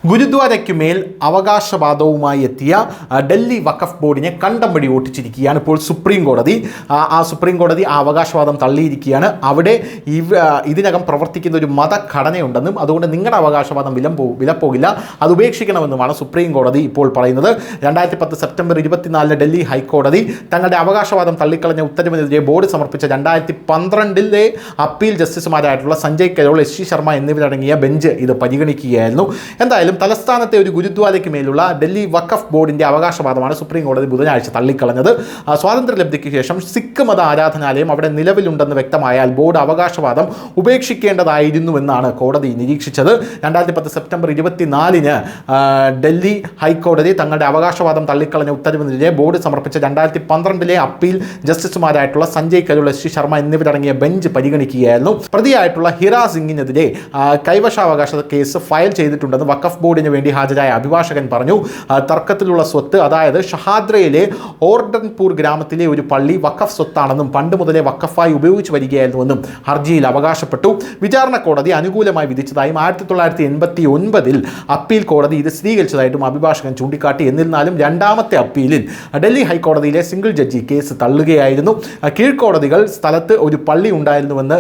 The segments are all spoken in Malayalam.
ഗുരുദ്വാരയ്ക്കുമേൽ അവകാശവാദവുമായി എത്തിയ ഡൽഹി വഖഫ് ബോർഡിനെ കണ്ടം വഴി ഓട്ടിച്ചിരിക്കുകയാണ് ഇപ്പോൾ സുപ്രീം കോടതി. സുപ്രീം കോടതി ആ അവകാശവാദം തള്ളിയിരിക്കുകയാണ്. അവിടെ ഇതിനകം പ്രവർത്തിക്കുന്ന ഒരു മതഘടനയുണ്ടെന്നും അതുകൊണ്ട് നിങ്ങളുടെ അവകാശവാദം വിലപ്പോകില്ല, അത് ഉപേക്ഷിക്കണമെന്നുമാണ് സുപ്രീം കോടതി ഇപ്പോൾ പറയുന്നത്. 2010 സെപ്റ്റംബർ 24 ഡൽഹി ഹൈക്കോടതി തങ്ങളുടെ അവകാശവാദം തള്ളിക്കളഞ്ഞ ഉത്തരവിനെതിരെ ബോർഡ് സമർപ്പിച്ച 2012 അപ്പീൽ ജസ്റ്റിസുമാരായിട്ടുള്ള സഞ്ജയ് കരോൾ, എസ് ശർമ്മ എന്നിവരടങ്ങിയ ബെഞ്ച് ഇത് പരിഗണിക്കുകയായിരുന്നു. എന്തായാലും തലസ്ഥാനത്തെ ഒരു ഗുരുദ്വാരയ്ക്ക് മേലുള്ള ഡൽഹി വഖഫ് ബോർഡിൻ്റെ അവകാശവാദമാണ് സുപ്രീം കോടതി ബുധനാഴ്ച തള്ളിക്കളഞ്ഞത്. സ്വാതന്ത്ര്യലബ്ധിക്ക് ശേഷം സിഖ് മത ആരാധനാലയം അവിടെ നിലവിലുണ്ടെന്ന് വ്യക്തമായാൽ ബോർഡ് അവകാശവാദം ഉപേക്ഷിക്കേണ്ടതായിരുന്നുവെന്നാണ് കോടതി നിരീക്ഷിച്ചത്. 2010 സെപ്റ്റംബർ 24 ഡൽഹി ഹൈക്കോടതി തങ്ങളുടെ അവകാശവാദം തള്ളിക്കളഞ്ഞ ഉത്തരവിനെതിരെ ബോർഡ് സമർപ്പിച്ച 2012 അപ്പീൽ ജസ്റ്റിസുമാരായിട്ടുള്ള സഞ്ജയ് കരോൾ, എസ് ശർമ്മ എന്നിവരടങ്ങിയ ബെഞ്ച് പരിഗണിക്കുകയായിരുന്നു. പ്രതിയായിട്ടുള്ള ഹിറ സിംഗിനെതിരെ കൈവശാവകാശ കേസ് ഫയൽ ചെയ്തിട്ടുണ്ടെന്ന് വഖഫ് ബോർഡിന് വേണ്ടി ഹാജരായ അഭിഭാഷകൻ പറഞ്ഞു. തർക്കത്തിലുള്ള സ്വത്ത്, അതായത് ഷഹാദ്രയിലെ ഓർഡൻപൂർ ഗ്രാമത്തിലെ ഒരു പള്ളി വഖഫ് സ്വത്താണെന്നും പണ്ട് മുതലേ വഖഫായി ഉപയോഗിച്ചു വരികയായിരുന്നുവെന്നും ഹർജിയിൽ അവകാശപ്പെട്ടു. വിചാരണ കോടതി അനുകൂലമായി വിധിച്ചതായും 1989 അപ്പീൽ കോടതി ഇത് സ്ഥിരീകരിച്ചതായിട്ടും അഭിഭാഷകൻ ചൂണ്ടിക്കാട്ടി. എന്നിരുന്നാലും രണ്ടാമത്തെ അപ്പീലിൽ ഡൽഹി ഹൈക്കോടതിയിലെ സിംഗിൾ ജഡ്ജി കേസ് തള്ളുകയായിരുന്നു. കീഴ്ക്കോടതികൾ സ്ഥലത്ത് ഒരു പള്ളി ഉണ്ടായിരുന്നുവെന്ന്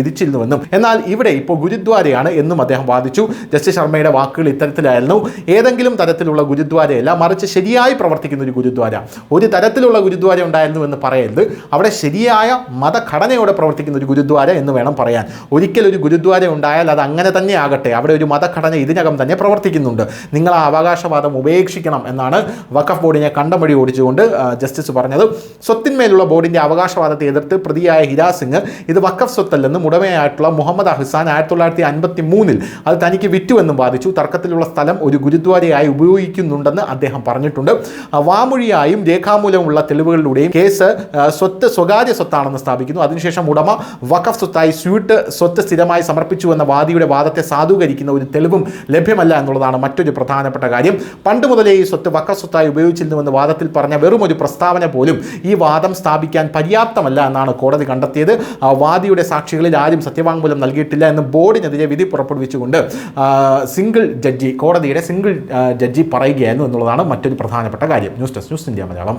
വിധിച്ചിരുന്നുവെന്നും എന്നാൽ ഇവിടെ ഇപ്പോൾ ഗുരുദ്വാരയാണ് എന്നും അദ്ദേഹം വാദിച്ചു. ജസ്റ്റിസ് ശർമ്മയുടെ വാക്കുകൾ ഇത്തരത്തിലായിരുന്നു: ഏതെങ്കിലും തരത്തിലുള്ള ഗുരുദ്വാരയല്ല, മറിച്ച് ശരിയായി പ്രവർത്തിക്കുന്ന ഒരു ഗുരുദ്വാര. ഒരു തരത്തിലുള്ള ഗുരുദ്വാര ഉണ്ടായിരുന്നു എന്ന് പറയരുത്, അവിടെ ശരിയായ മതഘടനയോടെ പ്രവർത്തിക്കുന്ന ഒരു ഗുരുദ്വാര എന്ന് വേണം പറയാൻ. ഒരിക്കലൊരു ഗുരുദ്വാര ഉണ്ടായാൽ അത് അങ്ങനെ തന്നെ ആകട്ടെ, അവിടെ ഒരു മതഘടന ഇതിനകം തന്നെ പ്രവർത്തിക്കുന്നുണ്ട്. നിങ്ങൾ ആ അവകാശവാദം ഉപേക്ഷിക്കണം എന്നാണ് വഖഫ് ബോർഡിനെ കണ്ടം വഴി ഓടിച്ചുകൊണ്ട് ജസ്റ്റിസ് പറഞ്ഞത്. സ്വത്തിന്മേലുള്ള ബോർഡിൻ്റെ അവകാശവാദത്തെ എതിർത്ത് പ്രതിയായ ഹിര സിംഗ് ഇത് വഖഫ് സ്വത്തല്ലെന്നും ഉടമയായിട്ടുള്ള മുഹമ്മദ് അഹ്സാൻ 1953 അത് തനിക്ക് വിറ്റുവെന്നും വാദിച്ചു. തർക്കത്തിലുള്ള സ്ഥലം ഒരു ഗുരുദ്വാരയായി ഉപയോഗിക്കുന്നുണ്ടെന്ന് അദ്ദേഹം പറഞ്ഞിട്ടുണ്ട്. വാമൊഴിയായും രേഖാമൂലമുള്ള തെളിവുകളിലൂടെയും കേസ് സ്വകാര്യ സ്വത്താണെന്ന് സ്ഥാപിക്കുന്നു. അതിനുശേഷം ഉടമ വഖഫ് സ്വത്തായി സ്വത്ത് സ്ഥിരമായി സമർപ്പിച്ചുവെന്ന വാദിയുടെ വാദത്തെ സാധൂകരിക്കുന്ന ഒരു തെളിവും ലഭ്യമല്ല എന്നുള്ളതാണ് മറ്റൊരു പ്രധാനപ്പെട്ട കാര്യം. പണ്ട് മുതലേ ഈ സ്വത്ത് വഖഫ് സ്വത്തായി ഉപയോഗിച്ചിരുന്നുവെന്ന് വാദത്തിൽ പറഞ്ഞ വെറും ഒരു പ്രസ്താവന പോലും ഈ വാദം സ്ഥാപിക്കാൻ പര്യാപ്തമല്ല എന്നാണ് കോടതി കണ്ടെത്തിയത്. വാദിയുടെ സാക്ഷികളിൽ ആരും സത്യവാങ്മൂലം നൽകിയിട്ടില്ല എന്ന് ബോർഡിനെതിരെ വിധി പുറപ്പെടുവിച്ചുകൊണ്ട് കോടതിയുടെ സിംഗിൾ ജഡ്ജി പറയുകയായിരുന്നു എന്നുള്ളതാണ് മറ്റൊരു പ്രധാനപ്പെട്ട കാര്യം. News desk, news India Malayalam.